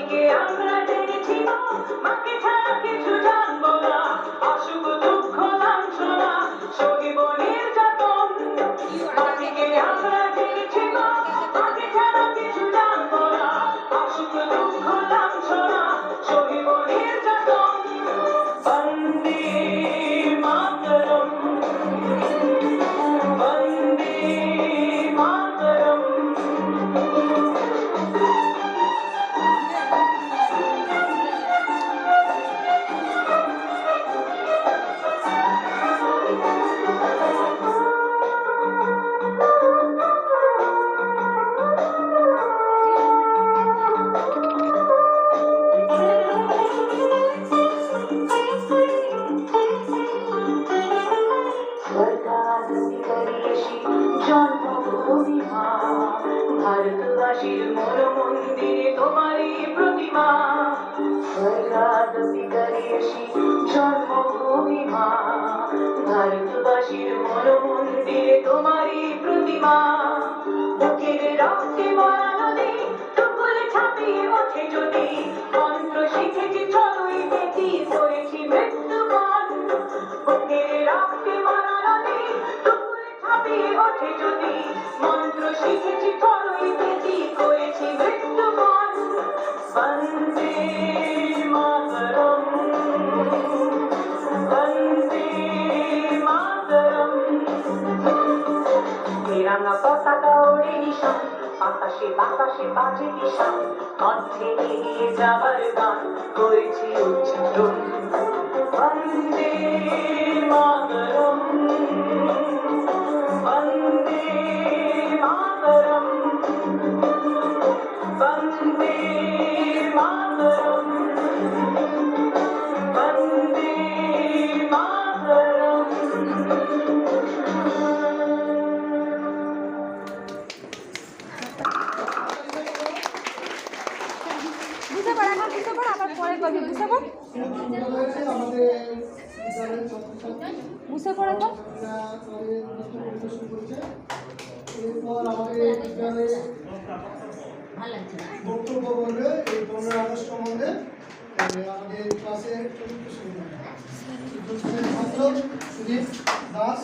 মাটিকে আমরা জেনেছি মাকে ছাড়া কিছু জানবো না, অসুখ দুঃখ লাঞ্ছনা সহিব নির্যাতন। মাটিকে আমরা জেনেছি মাকে ছাড়া কিছু জানবো না, অসুখ দুঃখ লাঞ্ছনা সহিব নির্যাতন। বন্দে মাতরম, বন্দে মাতরম। জন্মভূমি মা, ভারতবাসীর মন মন্দিরে তোমারই প্রতিমা। স্বর্গাদপি করিয়েছি জন্মভূমি মা, ভারতবাসীর মন মন্দিরে তোমারই প্রতিমা। বুকের রক্তে মরা নদী টুকুলে ছাপিয়ে ওঠে যদি, মন্ত্র শিখেছি চলোই বেটি করেছি মৃত্যুবরণ। বুকের রক্তে মরা নদী টুকুলে ছাপিয়ে ওঠে যদি, মন্ত্র শিখেছি চলোই বেটি করেছি মৃত্যুবরণ। বন্দে মাতরম, বন্দে মাতরম। তিরঙ্গা পতাকা ওড়ে নিশান, আকাশে বাতাসে বাজে নিশান, কণ্ঠে এগিয়ে যাবার গান করেছি উচ্চারণ। বন্দে মাতরম, বন্দে মাতরম, বন্দে মাতরম, বন্দে মাতরম। বুঝতে পার, এখন বুঝতে পার, আবার পরে কবি বুঝতে পার, বুঝতে পার এখন। এরপর আমাদের বিদ্যালয়ে বক্তব্য বলবে এই 15 আগস্ট সম্বন্ধে আমাদের ক্লাসের ছাত্র সুদীপ দাস।